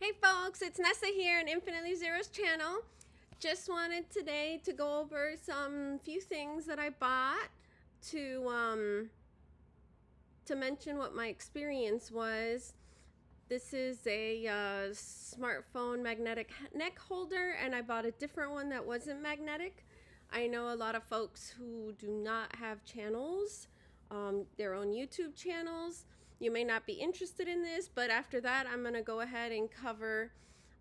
Hey folks, it's Nessa here on Infinitely Zero's channel. Just wanted today to go over some few things that I bought to mention what my experience was. This is a smartphone magnetic neck holder, and I bought a different one that wasn't magnetic. I know a lot of folks who do not have channels, their own YouTube channels. You may not be interested in this, but after that, I'm going to go ahead and cover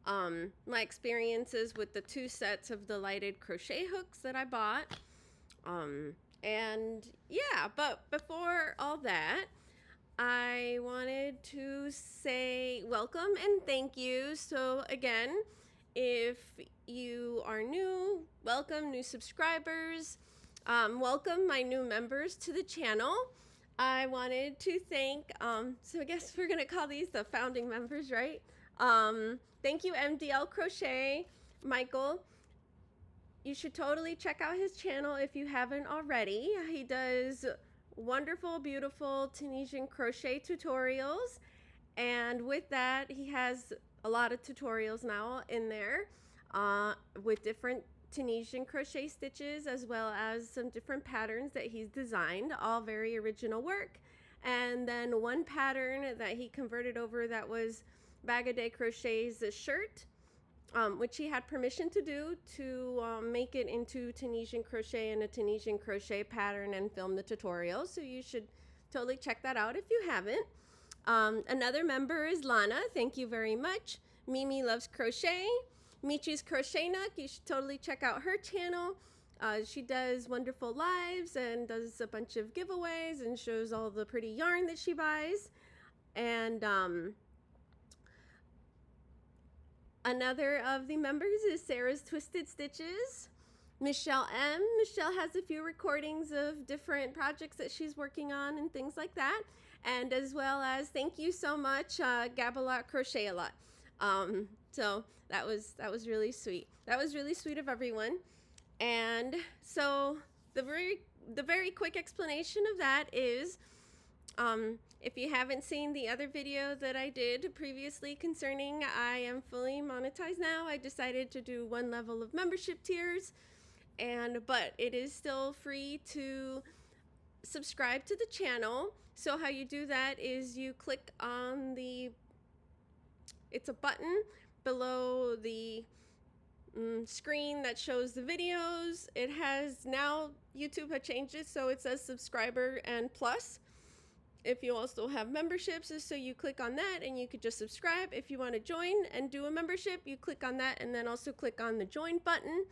my experiences with the two sets of the lighted crochet hooks that I bought. And yeah, but before all that, I wanted to say welcome and thank you. So again, if you are new, welcome new subscribers. Welcome my new members to the channel. I wanted to thank, so I guess we're going to call these the founding members, right? Thank you, MDL Crochet, Michael. You should totally check out his channel if you haven't already. He does wonderful, beautiful Tunisian crochet tutorials. And with that, he has a lot of tutorials now in there with different Tunisian crochet stitches, as well as some different patterns that he's designed, all very original work. And then one pattern that he converted over that was Bag-O-Day Crochet's shirt, which he had permission to do, to make it into Tunisian crochet and a Tunisian crochet pattern and film the tutorial. So you should totally check that out if you haven't. Another member is Lana. Thank you very much. Mimi Loves Crochet. Michi's Crochet Nook. You should totally check out her channel. She does wonderful lives and does a bunch of giveaways and shows all the pretty yarn that she buys. And another of the members is Sarah's Twisted Stitches. Michelle M. Michelle has a few recordings of different projects that she's working on and things like that. And as well as thank you so much, Gab-A-Lot Crochet a Lot. So that was really sweet. That was really sweet of everyone. And so the very quick explanation of that is, if you haven't seen the other video that I did previously concerning I am fully monetized now, I decided to do one level of membership tiers, but it is still free to subscribe to the channel. So how you do that is you click on it's a button below the screen that shows the videos. It has now, YouTube had changed it so it says subscriber and plus. If you also have memberships, so you click on that and you could just subscribe. If you want to join and do a membership, you click on that and then also click on the join button.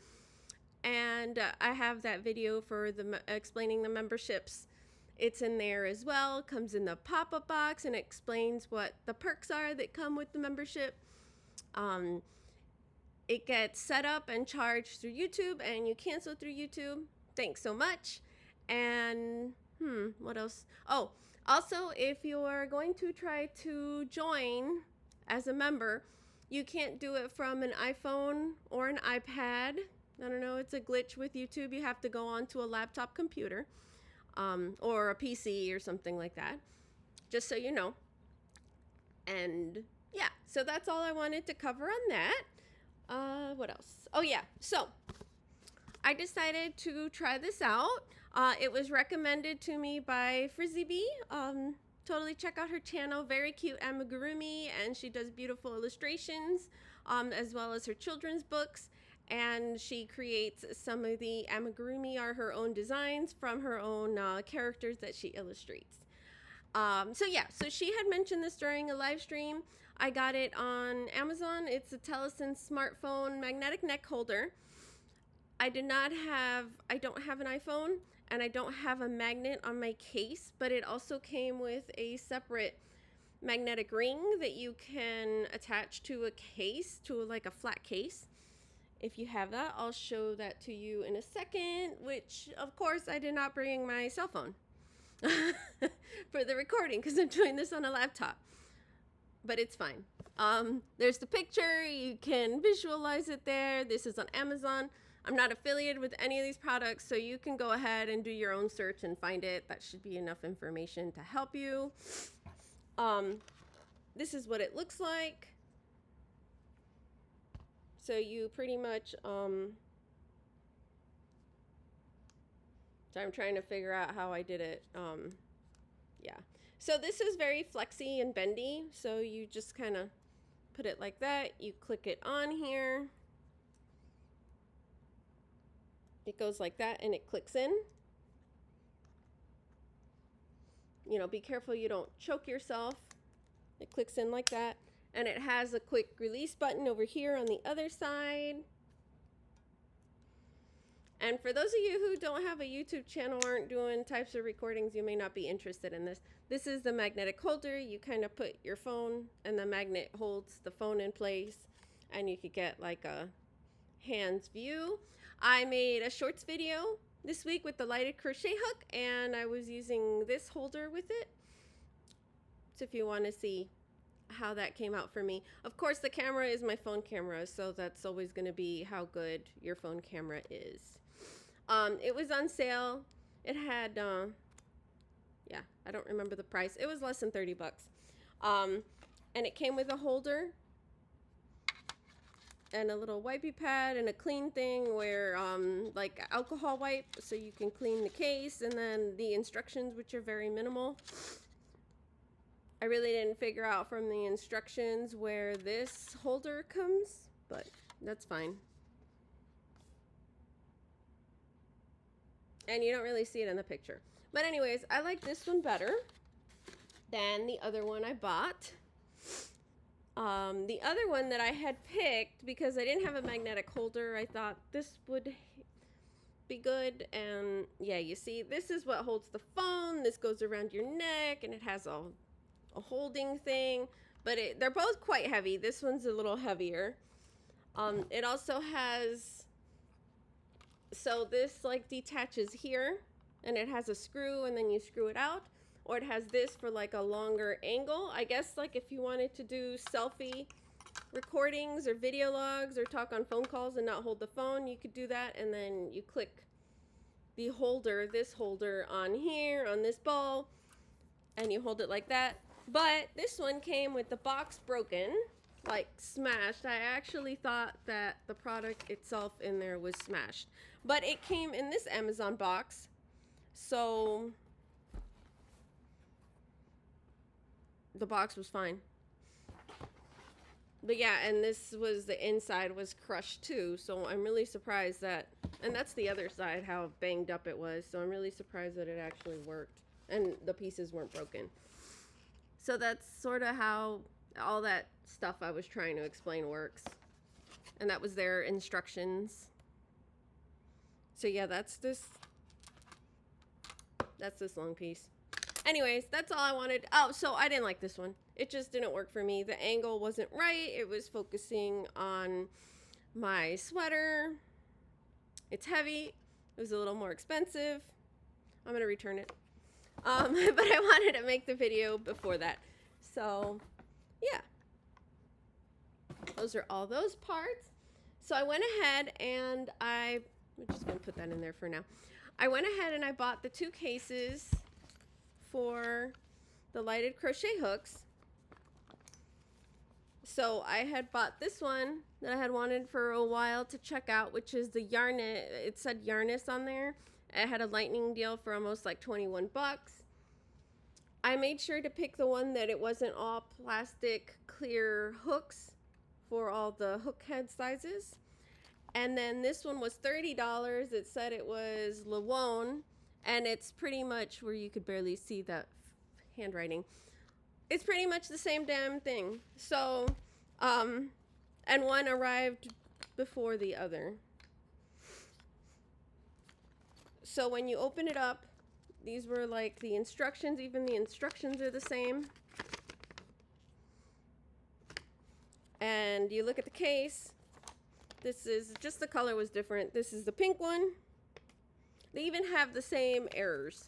And I have that video for explaining the memberships. It's in there as well. Comes in the pop-up box and explains what the perks are that come with the membership. It gets set up and charged through YouTube, and you cancel through YouTube. Thanks so much. And what else? Oh, also, if you're going to try to join as a member, you can't do it from an iPhone or an iPad. I don't know, it's a glitch with YouTube. You have to go onto a laptop computer or a PC or something like that, just so you know. And yeah, so that's all I wanted to cover on that. What else? Oh yeah, so I decided to try this out. It was recommended to me by Frizzy Bee. Totally check out her channel. Very cute amigurumi, and she does beautiful illustrations, as well as her children's books. And she creates some of the amigurumi are her own designs from her own characters that she illustrates. So yeah, so she had mentioned this during a live stream. I got it on Amazon. It's a Teson smartphone magnetic neck holder. I don't have an iPhone, and I don't have a magnet on my case, but it also came with a separate magnetic ring that you can attach to a case, to like a flat case. If you have that, I'll show that to you in a second, which of course I did not bring my cell phone for the recording because I'm doing this on a laptop, but it's fine. There's the picture. You can visualize it there. This is on Amazon. I'm not affiliated with any of these products, so you can go ahead and do your own search and find it. That should be enough information to help you. This is what it looks like. So you pretty much, so I'm trying to figure out how I did it. Yeah. So this is very flexy and bendy. So you just kind of put it like that. You click it on here. It goes like that and it clicks in. You know, be careful you don't choke yourself. It clicks in like that. And it has a quick release button over here on the other side. And for those of you who don't have a YouTube channel, aren't doing types of recordings, you may not be interested in this. This is the magnetic holder. You kind of put your phone and the magnet holds the phone in place, and you could get like a hands view. I made a shorts video this week with the lighted crochet hook, and I was using this holder with it. So if you want to see how that came out for me. Of course, the camera is my phone camera, so that's always going to be how good your phone camera is. It was on sale. It had, yeah, I don't remember the price. It was less than 30 bucks. And it came with a holder and a little wipey pad and a clean thing where, like alcohol wipe, so you can clean the case, and then the instructions, which are very minimal. I really didn't figure out from the instructions where this holder comes, but that's fine. And you don't really see it in the picture. But anyways, I like this one better than the other one I bought. The other one that I had picked, because I didn't have a magnetic holder, I thought this would be good. And yeah, you see, this is what holds the phone. This goes around your neck, and it has a holding thing, but they're both quite heavy. This one's a little heavier. It also has, so this like detaches here, and it has a screw, and then you screw it out, or it has this for like a longer angle. I guess like if you wanted to do selfie recordings or video logs or talk on phone calls and not hold the phone, you could do that, and then you click the holder, this holder on here on this ball, and you hold it like that. But this one came with the box broken, like smashed. I actually thought that the product itself in there was smashed, but it came in this Amazon box, so the box was fine. But yeah, and this was, the inside was crushed too, so I'm really surprised that, and that's the other side, how banged up it was, so I'm really surprised that it actually worked and the pieces weren't broken. So that's sort of how all that stuff I was trying to explain works. And that was their instructions. So yeah, that's this long piece. Anyways, that's all I wanted. Oh, so I didn't like this one. It just didn't work for me. The angle wasn't right. It was focusing on my sweater. It's heavy. It was a little more expensive. I'm going to return it. But I wanted to make the video before that. So, yeah. Those are all those parts. So I went ahead and I'm just going to put that in there for now. I went ahead and I bought the 2 cases for the lighted crochet hooks. So I had bought this one that I had wanted for a while to check out, which is the Yarnet. It said Yarnus on there. It had a lightning deal for almost like 21 bucks. I made sure to pick the one that it wasn't all plastic clear hooks for all the hook head sizes. And then this one was $30. It said it was Lawone, and it's pretty much where you could barely see that handwriting. It's pretty much the same damn thing. So, and one arrived before the other. So when you open it up, these were like the instructions. Even the instructions are the same. And you look at the case. This is just, the color was different. This is the pink one. They even have the same errors.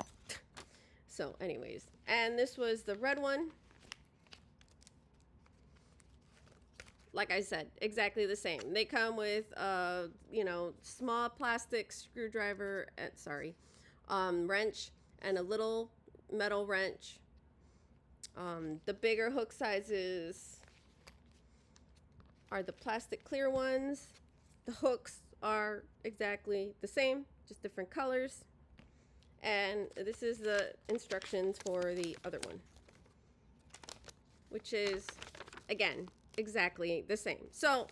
So anyways, and this was the red one. Like I said, exactly the same. They come with you know, small plastic screwdriver, wrench, and a little metal wrench. The bigger hook sizes are the plastic clear ones. The hooks are exactly the same, just different colors. And this is the instructions for the other one, which is, again, exactly the same. So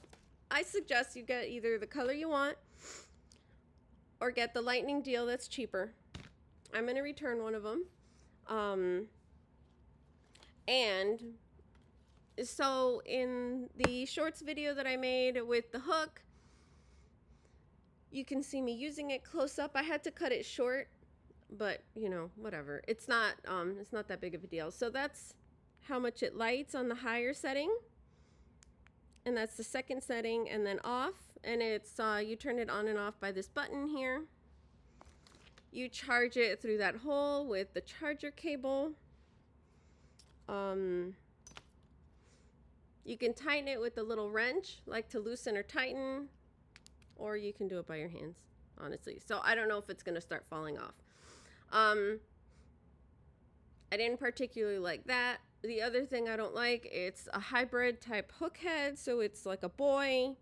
I suggest you get either the color you want or get the lightning deal that's cheaper. I'm going to return one of them. And so in the shorts video that I made with the hook, you can see me using it close up. I had to cut it short, but you know, whatever. It's not that big of a deal. So that's how much it lights on the higher setting. And that's the second setting, and then off. And it's, you turn it on and off by this button here. You charge it through that hole with the charger cable. You can tighten it with a little wrench, like to loosen or tighten, or you can do it by your hands, honestly. So I don't know if it's gonna start falling off. I didn't particularly like that. The other thing I don't like, it's a hybrid type hook head, so it's like a boy,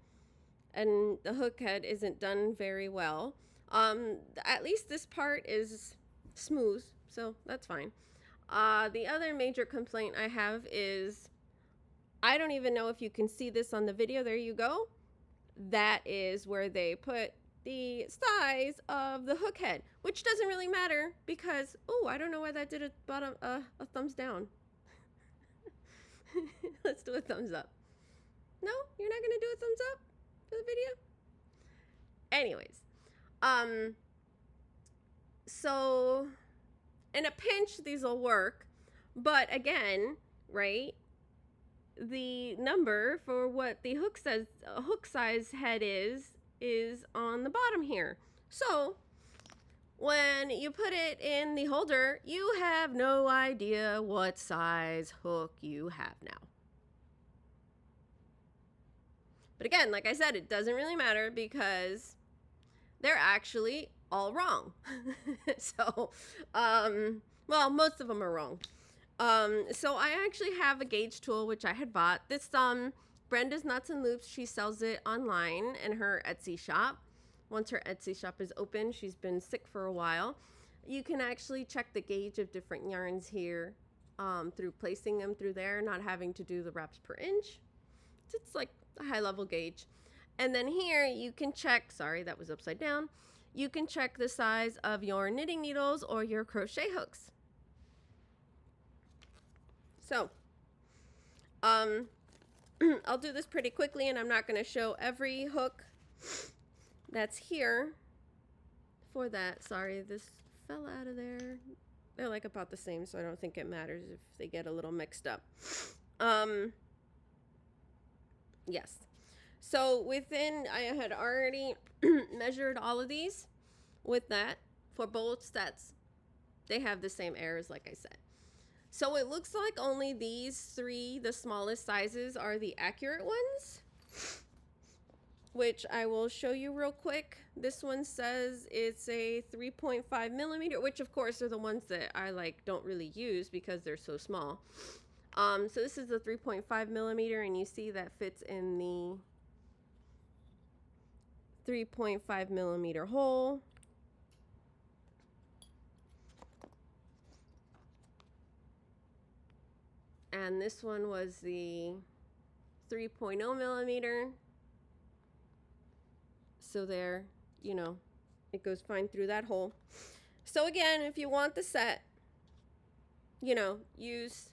and the hook head isn't done very well. At least this part is smooth, so that's fine. The other major complaint I have is, I don't even know if you can see this on the video. There you go. That is where they put the size of the hook head, which doesn't really matter because, oh, I don't know why that did a thumbs down. Let's do a thumbs up. No, you're not gonna do a thumbs up for the video? Anyways, so in a pinch, these will work, but again, right? The number for what the hook size head is on the bottom here. So when you put it in the holder, you have no idea what size hook you have now. But again, like I said, it doesn't really matter because they're actually all wrong. So, well, most of them are wrong. So I actually have a gauge tool, which I had bought. This, Brenda's Knots and Loops, she sells it online in her Etsy shop. Once her Etsy shop is open, she's been sick for a while. You can actually check the gauge of different yarns here through placing them through there, not having to do the wraps per inch. It's like a high level gauge. And then here you can check, sorry, that was upside down. You can check the size of your knitting needles or your crochet hooks. So, I'll do this pretty quickly, and I'm not going to show every hook that's here for that. Sorry, this fell out of there. They're like about the same, so I don't think it matters if they get a little mixed up. Yes. So within, I had already measured all of these with that for both sets. They have the same errors, like I said. So it looks like only these three, the smallest sizes, are the accurate ones, which I will show you real quick. This one says it's a 3.5 millimeter, which of course are the ones that I don't really use because they're so small. So this is the 3.5 millimeter, and you see that fits in the 3.5 millimeter hole. And this one was the 3.0 millimeter. So there, you know, it goes fine through that hole. So again, if you want the set, you know, use,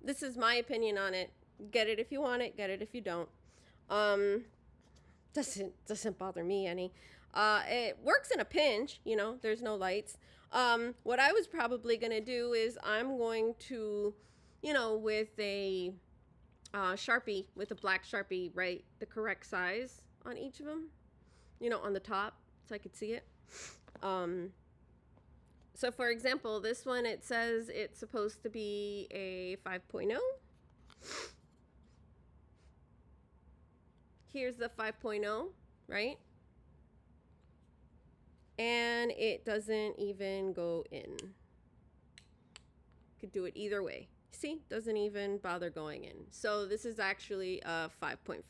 this is my opinion on it. Get it if you want it, get it if you don't. Doesn't bother me any. It works in a pinch, you know, there's no lights. What I was probably going to do is I'm going to, you know, with a Sharpie, with a black Sharpie, write the correct size on each of them, you know, on the top so I could see it. So for example, this one, it says it's supposed to be a 5.0. Here's the 5.0, right? And it doesn't even go in. Could do it either way. See, doesn't even bother going in. So this is actually a 5.5.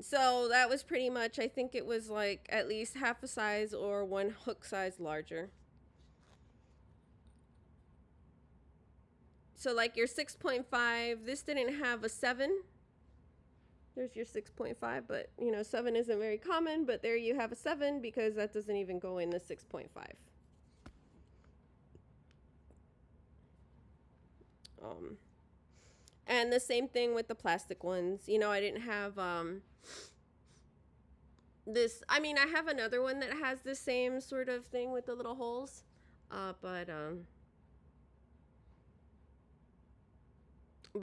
So that was pretty much, I think it was like at least half a size or one hook size larger. So like your 6.5, this didn't have a 7. There's your 6.5, but you know, 7 isn't very common, but there you have a 7 because that doesn't even go in the 6.5. And the same thing with the plastic ones. You know, I didn't have this, I mean, I have another one that has the same sort of thing with the little holes, but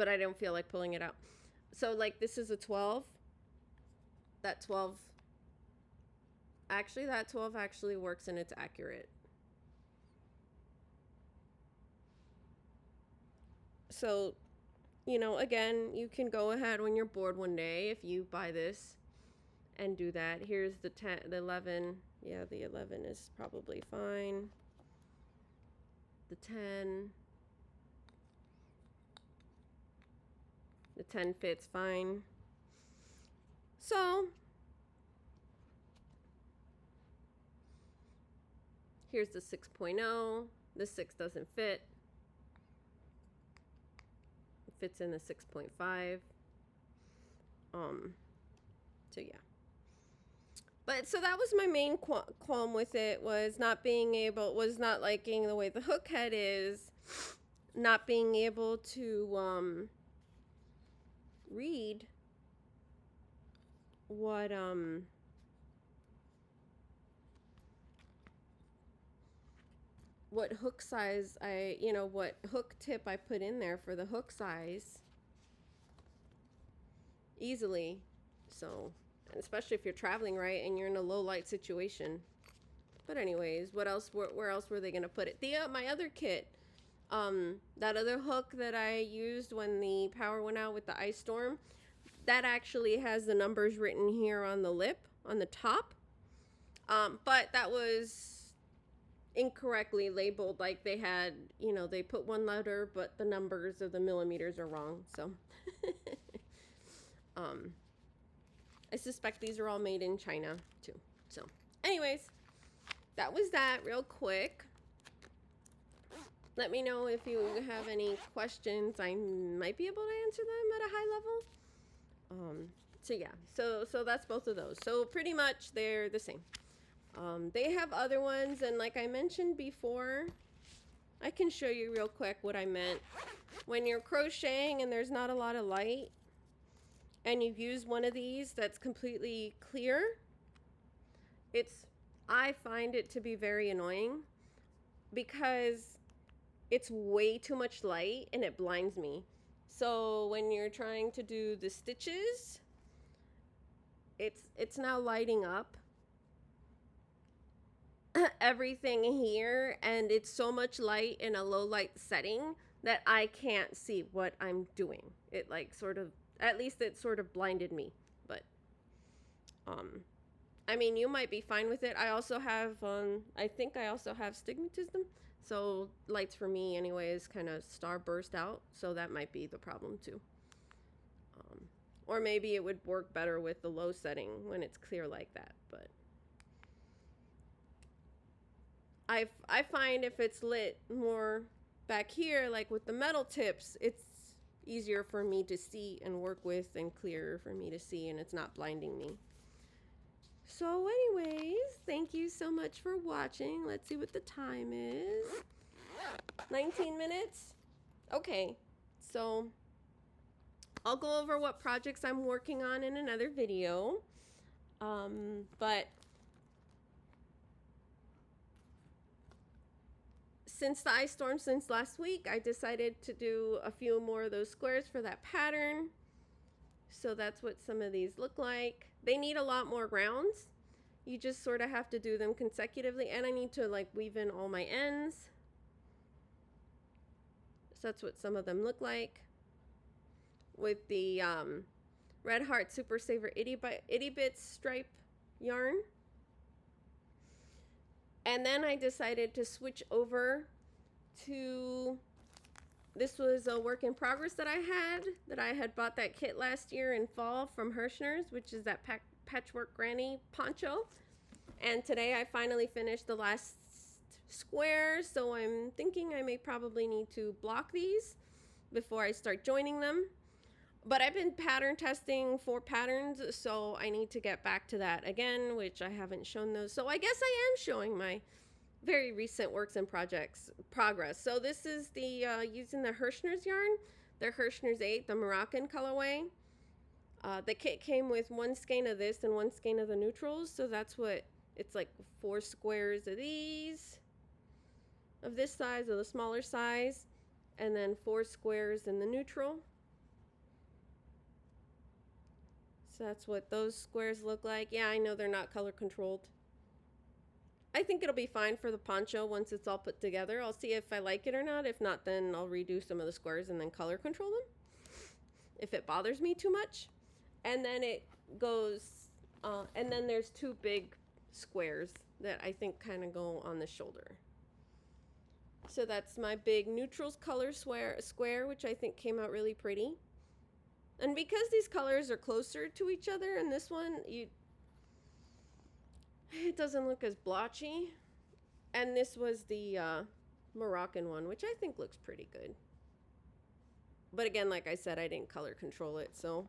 I don't feel like pulling it out. So like this is a 12. That 12, actually that 12 actually works and it's accurate. So, you know, again, you can go ahead when you're bored one day if you buy this and do that. Here's the 10, the 11. Yeah, the 11 is probably fine. The 10. The 10 fits fine. So, here's the 6.0. The 6 doesn't fit. It fits in the 6.5. So yeah. But so that was my main qualm with it, was not liking the way the hook head is, not being able to read what hook size what hook tip I put in there for the hook size easily. So, especially if you're traveling, right, and you're in a low light situation. But anyways, what else? Where else were they gonna put it? My other kit, that other hook that I used when the power went out with the ice storm, that actually has the numbers written here on the lip, on the top. But that was incorrectly labeled. Like they had, you know, they put one letter, but the numbers of the millimeters are wrong. So, I suspect these are all made in China too. So, anyways, that was that real quick. Let me know if you have any questions. I might be able to answer them at a high level. So yeah, so that's both of those. So pretty much they're the same. They have other ones, and like I mentioned before, I can show you real quick what I meant. When you're crocheting and there's not a lot of light, and you use one of these that's completely clear, I find it to be very annoying because it's way too much light and it blinds me. So when you're trying to do the stitches, it's now lighting up everything here, and it's so much light in a low light setting that I can't see what I'm doing. It like sort of, at least it sort of blinded me. But I mean, you might be fine with it. I also have I think I also have stigmatism, so lights for me anyways kind of starburst out, so that might be the problem too. Or maybe it would work better with the low setting when it's clear like that, but I find if it's lit more back here, like with the metal tips, it's easier for me to see and work with and clearer for me to see, and it's not blinding me. So anyways, thank you so much for watching. Let's see what the time is. 19 minutes? Okay, so I'll go over what projects I'm working on in another video. But since the ice storm since last week, I decided to do a few more of those squares for that pattern. So that's what some of these look like. They need a lot more rounds. You just sort of have to do them consecutively, and I need to like weave in all my ends. So that's what some of them look like. With the Red Heart Super Saver Itty Bits stripe yarn. And then I decided to switch over to, this was a work in progress that I had bought that kit last year in fall from Hirschner's, which is that patchwork granny poncho. And today I finally finished the last square, so I'm thinking I may probably need to block these before I start joining them. But I've been pattern testing 4 patterns, so I need to get back to that again, which I haven't shown those. So I guess I am showing my very recent works in progress. So this is the using the Hirschner's yarn, the Hirschner's 8, the Moroccan colorway. The kit came with 1 skein of this and 1 skein of the neutrals, so that's what it's like, 4 squares of these, of this size, of the smaller size, and then 4 squares in the neutral. So that's what those squares look like. Yeah, I know they're not color controlled. I think it'll be fine for the poncho once it's all put together. I'll see if I like it or not. If not, then I'll redo some of the squares and then color control them if it bothers me too much. And then it goes, and then there's 2 big squares that I think kind of go on the shoulder. So that's my big neutrals color square, which I think came out really pretty. And because these colors are closer to each other, and this one, it doesn't look as blotchy. And this was the Moroccan one, which I think looks pretty good. But again, like I said, I didn't color control it, so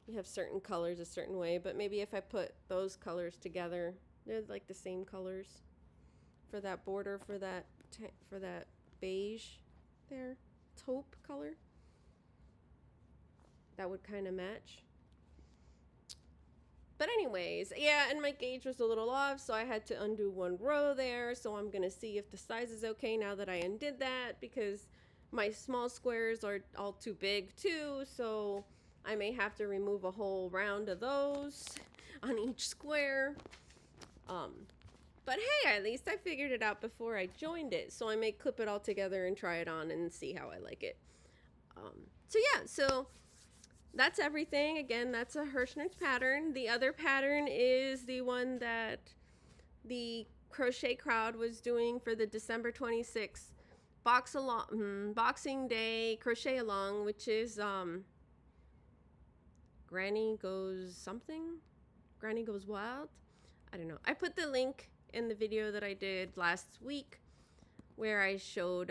you have certain colors a certain way. But maybe if I put those colors together, they're like the same colors for that border, for that beige there, taupe color. That would kind of match. But anyways, yeah, and my gauge was a little off, so I had to undo 1 row there. So I'm going to see if the size is okay now that I undid that, because my small squares are all too big too. So I may have to remove a whole round of those on each square. But hey, at least I figured it out before I joined it. So I may clip it all together and try it on and see how I like it. So yeah, so that's everything. Again, that's a Hirschner's pattern. The other pattern is the one that the crochet crowd was doing for the December 26th Boxing Day crochet along, which is Granny Goes Something? Granny Goes Wild? I don't know. I put the link in the video that I did last week where I showed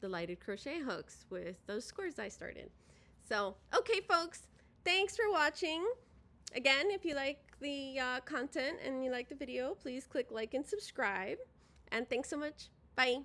the lighted crochet hooks with those squares I started. So, okay, folks, thanks for watching. Again, if you like the content and you like the video, please click like and subscribe. And thanks so much. Bye.